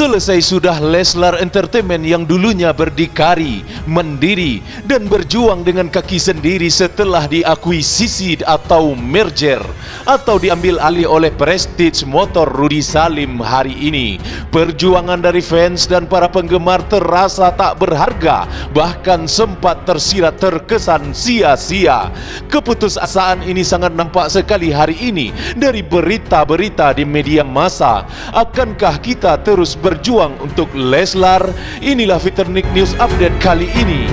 Selesai sudah Leslar Entertainment yang dulunya berdikari, mandiri, dan berjuang dengan kaki sendiri setelah diakuisisi atau merger atau diambil alih oleh Prestige Motor Rudy Salim hari ini. Perjuangan dari fans dan para penggemar terasa tak berharga, bahkan sempat tersirat terkesan sia-sia. Keputusasaan ini sangat nampak sekali hari ini dari berita-berita di media massa. Akankah kita terus berjuang untuk Leslar? Inilah Fitrnik News Update kali ini.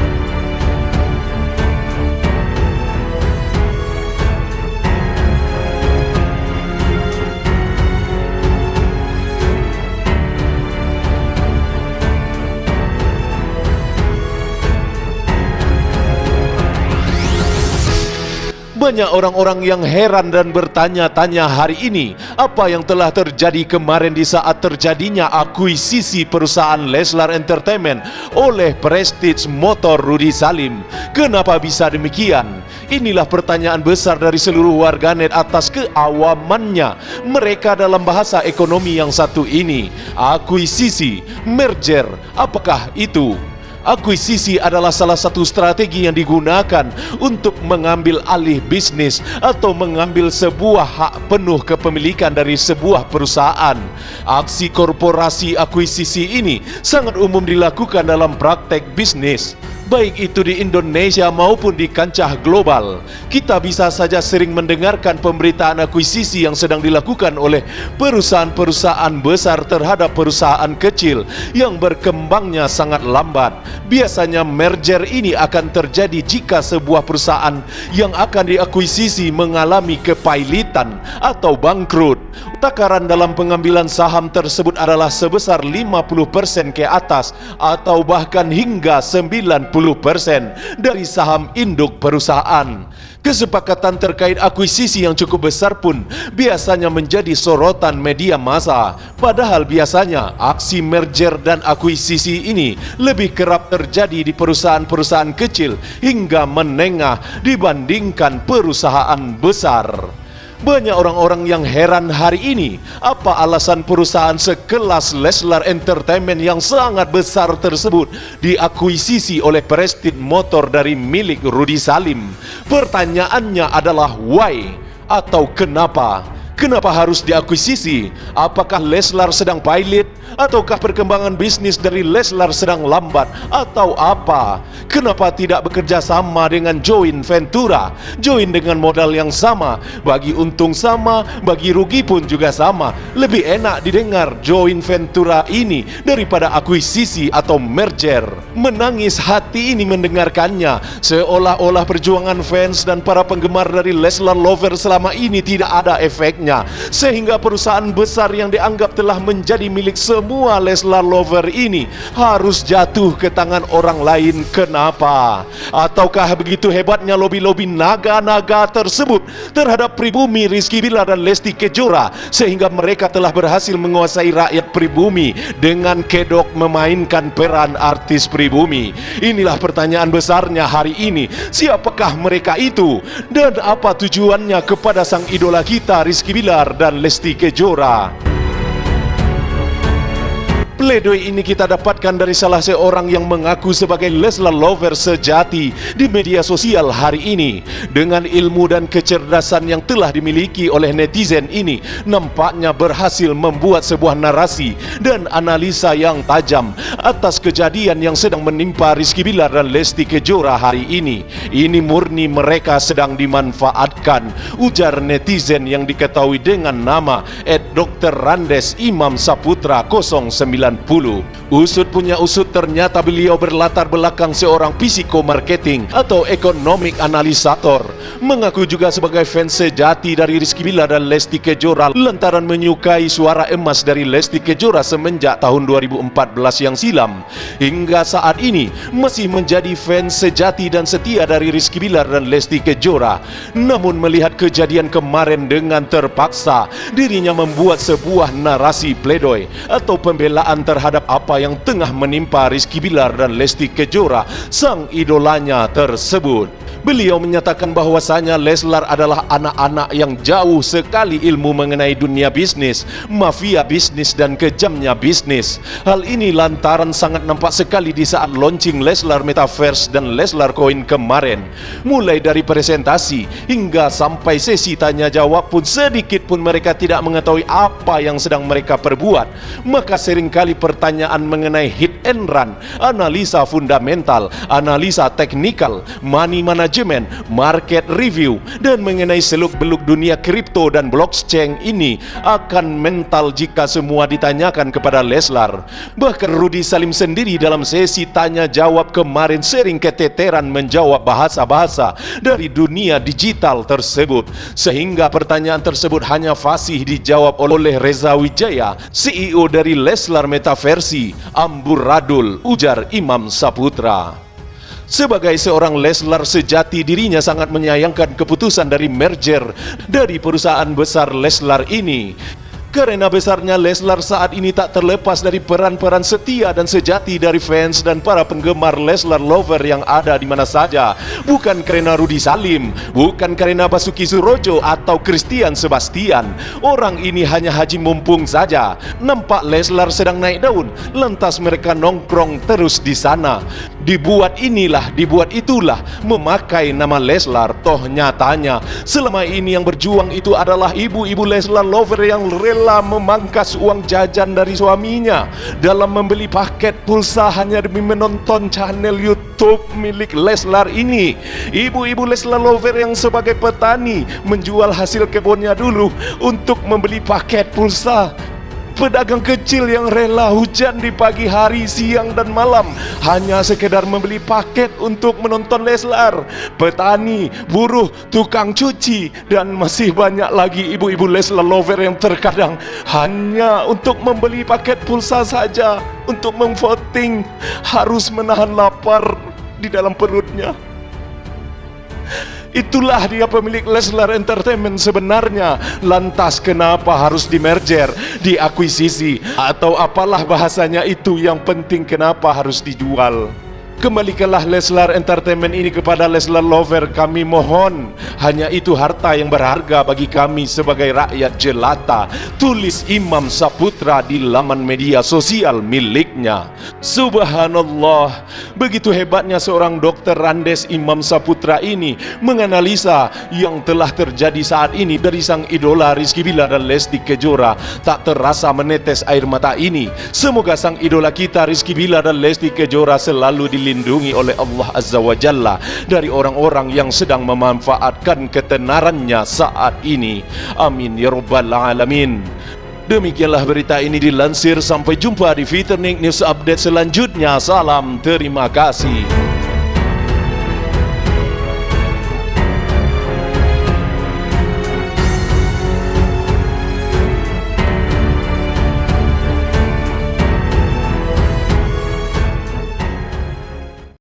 Banyak orang-orang yang heran dan bertanya-tanya hari ini, apa yang telah terjadi kemarin di saat terjadinya akuisisi perusahaan Leslar Entertainment oleh Prestige Motor Rudy Salim. Kenapa bisa demikian? Inilah pertanyaan besar dari seluruh warganet atas keawamannya mereka dalam bahasa ekonomi yang satu ini. Akuisisi, merger, apakah itu? Akuisisi adalah salah satu strategi yang digunakan untuk mengambil alih bisnis atau mengambil sebuah hak penuh kepemilikan dari sebuah perusahaan. Aksi korporasi akuisisi ini sangat umum dilakukan dalam praktek bisnis, baik itu di Indonesia maupun di kancah global. Kita bisa saja sering mendengarkan pemberitaan akuisisi yang sedang dilakukan oleh perusahaan-perusahaan besar terhadap perusahaan kecil yang berkembangnya sangat lambat. Biasanya merger ini akan terjadi jika sebuah perusahaan yang akan diakuisisi mengalami kepailitan atau bangkrut. Takaran dalam pengambilan saham tersebut adalah sebesar 50% ke atas atau bahkan hingga 90% dari saham induk perusahaan. Kesepakatan terkait akuisisi yang cukup besar pun biasanya menjadi sorotan media massa. Padahal biasanya aksi merger dan akuisisi ini lebih kerap terjadi di perusahaan-perusahaan kecil hingga menengah dibandingkan perusahaan besar. Banyak orang-orang yang heran hari ini, apa alasan perusahaan sekelas Leslar Entertainment yang sangat besar tersebut diakuisisi oleh Prestige Motor dari milik Rudy Salim. Pertanyaannya adalah why atau kenapa? Kenapa harus diakuisisi? Apakah Leslar sedang pilot? Ataukah perkembangan bisnis dari Leslar sedang lambat? Atau apa? Kenapa tidak bekerja sama dengan joint ventura? Join dengan modal yang sama, bagi untung sama, bagi rugi pun juga sama. Lebih enak didengar joint ventura ini daripada akuisisi atau merger. Menangis hati ini mendengarkannya, seolah-olah perjuangan fans dan para penggemar dari Leslar Lover selama ini tidak ada efeknya, sehingga perusahaan besar yang dianggap telah menjadi milik semua Leslar Lover ini harus jatuh ke tangan orang lain. Kenapa? Ataukah begitu hebatnya lobi-lobi naga-naga tersebut terhadap pribumi Rizky Bilar dan Lesti Kejora sehingga mereka telah berhasil menguasai rakyat pribumi dengan kedok memainkan peran artis pribumi? Inilah pertanyaan besarnya hari ini. Siapakah mereka itu? Dan apa tujuannya kepada sang idola kita Rizky Bilar dan Lesti Kejora? Pledoi ini kita dapatkan dari salah seorang yang mengaku sebagai Leslar Lover sejati di media sosial hari ini. Dengan ilmu dan kecerdasan yang telah dimiliki oleh netizen ini, nampaknya berhasil membuat sebuah narasi dan analisa yang tajam atas kejadian yang sedang menimpa Rizky Bilar dan Lesti Kejora hari ini. Ini murni mereka sedang dimanfaatkan, ujar netizen yang diketahui dengan nama @Dr. Randes Imam Saputra 09. Usut punya usut, ternyata beliau berlatar belakang seorang psikomarketing atau ekonomik analisator. Mengaku juga sebagai fans sejati dari Rizky Bilar dan Lesti Kejora lantaran menyukai suara emas dari Lesti Kejora semenjak tahun 2014 yang silam. Hingga saat ini masih menjadi fans sejati dan setia dari Rizky Bilar dan Lesti Kejora. Namun melihat kejadian kemarin, dengan terpaksa dirinya membuat sebuah narasi pledoi atau pembelaan terhadap apa yang tengah menimpa Rizky Bilar dan Lesti Kejora, sang idolanya tersebut. Beliau menyatakan bahwasanya Leslar adalah anak-anak yang jauh sekali ilmu mengenai dunia bisnis, mafia bisnis dan kejamnya bisnis. Hal ini lantaran sangat nampak sekali di saat launching Leslar Metaverse dan Leslar Coin kemarin. Mulai dari presentasi hingga sampai sesi tanya jawab pun sedikit pun mereka tidak mengetahui apa yang sedang mereka perbuat. Maka seringkali pertanyaan mengenai hit and run, analisa fundamental, analisa teknikal, money management, market review, dan mengenai seluk-beluk dunia kripto dan blockchain ini akan mental jika semua ditanyakan kepada Leslar. Bahkan Rudy Salim sendiri dalam sesi tanya jawab kemarin sering keteteran menjawab bahasa-bahasa dari dunia digital tersebut, sehingga pertanyaan tersebut hanya fasih dijawab oleh Reza Wijaya, CEO dari Leslar Metaverse, amburadul, ujar Imam Saputra. Sebagai seorang Leslar sejati, dirinya sangat menyayangkan keputusan dari merger dari perusahaan besar Leslar ini. Karena besarnya Leslar saat ini tak terlepas dari peran-peran setia dan sejati dari fans dan para penggemar Leslar lover yang ada di mana saja. Bukan karena Rudy Salim, bukan karena Basuki Surojo atau Christian Sebastian. Orang ini hanya haji mumpung saja. Nampak Leslar sedang naik daun, lantas mereka nongkrong terus di sana. Dibuat inilah, dibuat itulah, memakai nama Leslar. Toh nyatanya selama ini yang berjuang itu adalah ibu-ibu Leslar lover yang rela memangkas uang jajan dari suaminya dalam membeli paket pulsa hanya demi menonton channel YouTube milik Leslar ini. Ibu-ibu Leslar lover yang sebagai petani menjual hasil kebunnya dulu untuk membeli paket pulsa. Pedagang kecil yang rela hujan di pagi hari, siang dan malam hanya sekedar membeli paket untuk menonton Leslar. Petani, buruh, tukang cuci, dan masih banyak lagi ibu-ibu Leslar lover yang terkadang hanya untuk membeli paket pulsa saja untuk memvoting harus menahan lapar di dalam perutnya. Itulah dia pemilik Leslar Entertainment sebenarnya. Lantas kenapa harus dimerger, diakuisisi, atau apalah bahasanya itu, yang penting kenapa harus dijual? Kembalikanlah Leslar Entertainment ini kepada Leslar lover, kami mohon. Hanya itu harta yang berharga bagi kami sebagai rakyat jelata, tulis Imam Saputra di laman media sosial miliknya. Subhanallah, begitu hebatnya seorang Dr. Randes Imam Saputra ini menganalisa yang telah terjadi saat ini dari sang idola Rizky Bilar dan Lesti Kejora. Tak terasa menetes air mata ini. Semoga sang idola kita Rizky Bilar dan Lesti Kejora selalu dilindungi oleh Allah Azza wa Jalla dari orang-orang yang sedang memanfaatkan ketenarannya saat ini. Amin ya rabbal alamin. Demikianlah berita ini dilansir. Sampai jumpa di Fiturnik News Update selanjutnya. Salam, terima kasih.